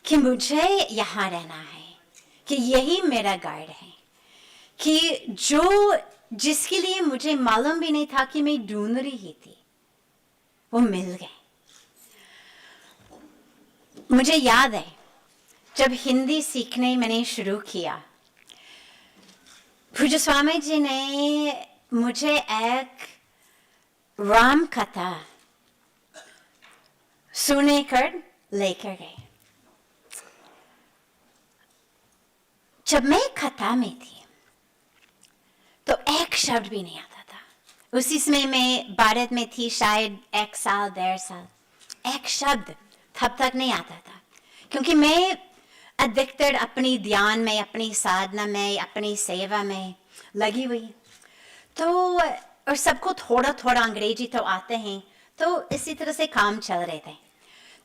कि मुझे यहाँ रहना है, कि यही मेरा घर है, कि जिसके लिए मुझे मालूम भी नहीं था कि मैं ढूंढ रही थी, वो मिल गए। मुझे याद है जब हिंदी सीखने मैंने शुरू किया, पूज्य स्वामी जी ने मुझे एक राम कथा सुने कर लेकर गए। जब मैं कथा में थी तो एक शब्द भी नहीं आता था। उसी समय मैं भारत में थी, शायद 1 साल 1.5 साल। एक शब्द तब तक नहीं आता था, क्योंकि मैं अधिकतर अपनी ध्यान में, अपनी साधना में, अपनी सेवा में लगी हुई। तो और सबको थोड़ा थोड़ा अंग्रेजी तो आते हैं, तो इसी तरह से काम चल रहे थे।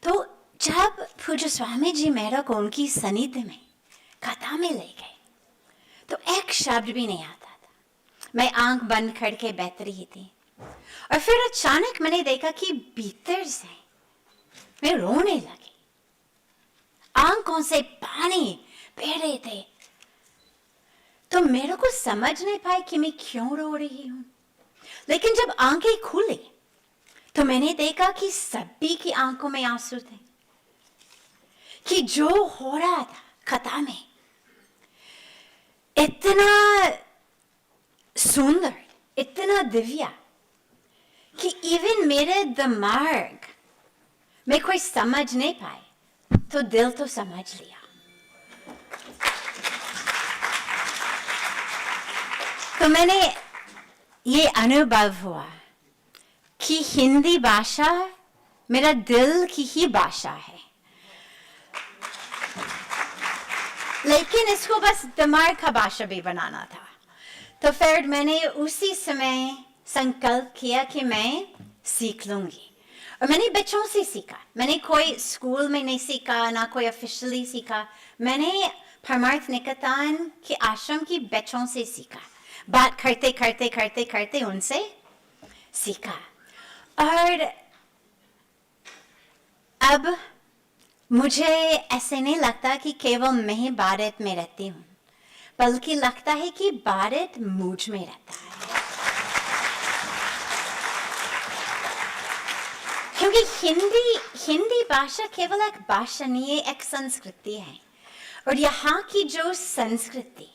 तो जब पूज्य स्वामी जी मेरा को उनकी सानिध्य में कथा में ले गए, तो एक शब्द भी नहीं आता था। मैं आंख बंद करके बैठ रही थी, और फिर अचानक मैंने देखा कि भीतर से मैं रोने लगी। आंखों से पानी बह रहे थे। तो मेरे को समझ नहीं पाई कि मैं क्यों रो रही हूं। लेकिन जब आंखें खुली तो मैंने देखा कि सभी की आंखों में आंसू थे, कि जो हो रहा था कथा में इतना सुंदर, इतना दिव्य, कि इवन मेरे दिमाग में कोई समझ नहीं पाए, तो दिल तो समझ लिया। तो मैंने ये अनुभव हुआ कि हिंदी भाषा मेरा दिल की ही भाषा है, लेकिन इसको बस दिमाग का भाषा भी बनाना था। तो फिर मैंने उसी समय संकल्प किया कि मैं सीख लूंगी, और मैंने बच्चों से सीखा। मैंने कोई स्कूल में नहीं सीखा, ना कोई ऑफिशियली सीखा। मैंने परमार्थ निकेतन के आश्रम की बच्चों से सीखा, बात करते करते करते करते उनसे सीखा। और अब मुझे ऐसे नहीं लगता कि केवल मैं भारत में रहती हूँ, बल्कि लगता है कि भारत मुझ में रहता है। क्योंकि हिंदी भाषा केवल एक भाषा नहीं है, एक संस्कृति है। और यहाँ की जो संस्कृति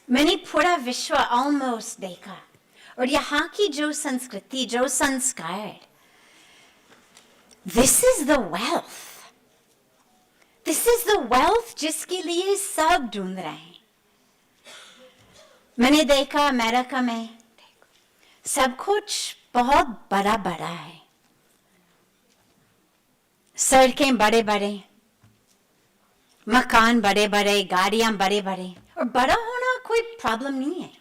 मैंने पूरा विश्व ऑलमोस्ट देखा, और यहाँ की जो संस्कृति, जो संस्कार, this is the wealth, this is the wealth जिसके लिए सब ढूंढ रहे हैं। मैंने देखा अमेरिका में सब कुछ बहुत बड़ा बड़ा है, सड़कें बड़े बड़े, मकान बड़े बड़े, गाड़ियां बड़े बड़े, और बड़ा होना कोई प्रॉब्लम नहीं है।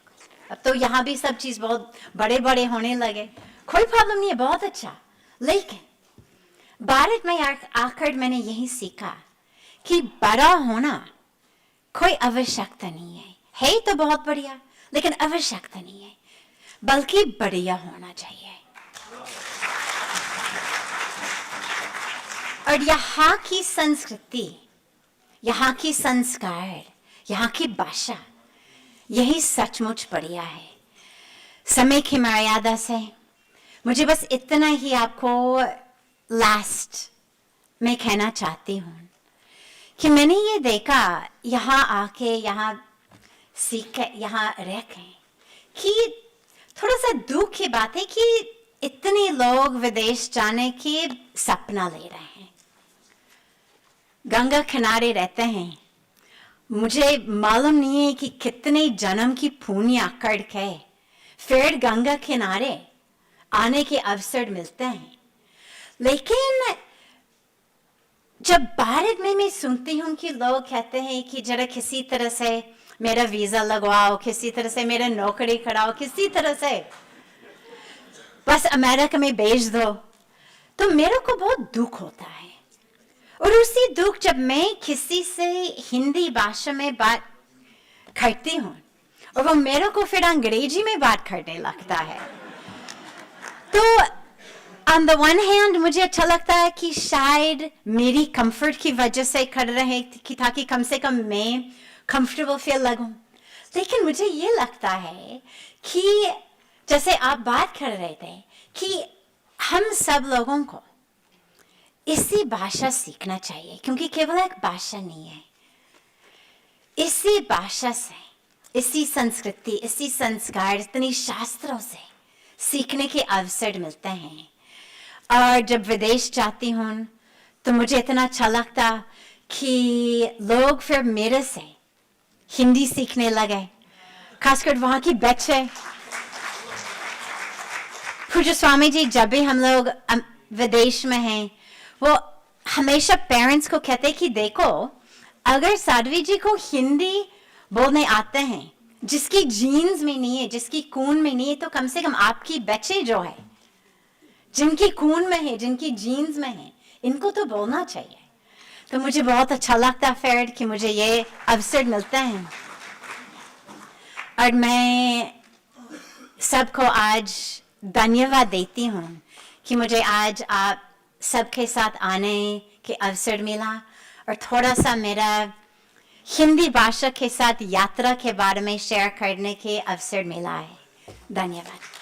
अब तो यहाँ भी सब चीज बहुत बड़े बड़े होने लगे, कोई प्रॉब्लम नहीं है, बहुत अच्छा। लेकिन भारत में आकर मैंने यही सीखा कि बड़ा होना कोई आवश्यकता नहीं है तो बहुत बढ़िया, लेकिन आवश्यकता नहीं है, बल्कि बढ़िया होना चाहिए। और यहाँ की संस्कृति, यहाँ की संस्कार, यहाँ की भाषा, यही सचमुच बढ़िया है। समय की मर्यादा से मुझे बस इतना ही आपको लास्ट में कहना चाहती हूँ कि मैंने ये देखा यहाँ आके, यहाँ सीख के, यहाँ रह के, कि थोड़ा सा दुख की बात है कि इतने लोग विदेश जाने की सपना ले रहे हैं, गंगा किनारे रहते हैं। मुझे मालूम नहीं है कि कितने जन्म की पुण्य करके फिर गंगा किनारे आने के अवसर मिलते हैं। लेकिन जब भारत में मैं सुनती हूँ कि लोग कहते हैं कि जरा किसी तरह से मेरा वीजा लगवाओ, किसी तरह से मेरा नौकरी कराओ, किसी तरह से बस अमेरिका में भेज दो, तो मेरे को बहुत दुख होता है। और उसी दुख जब मैं किसी से हिंदी भाषा में बात करती हूँ और वो मेरे को फिर अंग्रेजी में बात करने लगता है, तो ऑन द वन हैंड मुझे अच्छा लगता है कि शायद मेरी कंफर्ट की वजह से कर रहे कि ताकि कम से कम मैं कंफर्टेबल फील लगूं, लेकिन मुझे ये लगता है कि जैसे आप बात कर रहे थे कि हम सब लोगों को इसी भाषा सीखना चाहिए, क्योंकि केवल एक भाषा नहीं है, इसी भाषा से, इसी संस्कृति, इसी संस्कार, इतनी शास्त्रों से सीखने के अवसर मिलते हैं। और जब विदेश जाती हूँ तो मुझे इतना अच्छा लगता कि लोग फिर मेरे से हिंदी सीखने लगे, खासकर वहाँ की बच्चे। पूज्य स्वामी जी जब भी हम लोग विदेश में हैं, वो हमेशा पेरेंट्स को कहते कि देखो, अगर साध्वी जी को हिंदी बोलने आते हैं, जिसकी जीन्स में नहीं है, जिसकी खून में नहीं है, तो कम से कम आपकी बच्चे जो है, जिनकी खून में है, जिनकी जीन्स में है, इनको तो बोलना चाहिए। तो मुझे बहुत अच्छा लगता फिर कि मुझे ये अवसर मिलते हैं। और मैं सबको आज धन्यवाद देती हूँ कि मुझे आज आप सबके साथ आने के अवसर मिला और थोड़ा सा मेरा हिंदी भाषा के साथ यात्रा के बारे में शेयर करने के अवसर मिला है। धन्यवाद।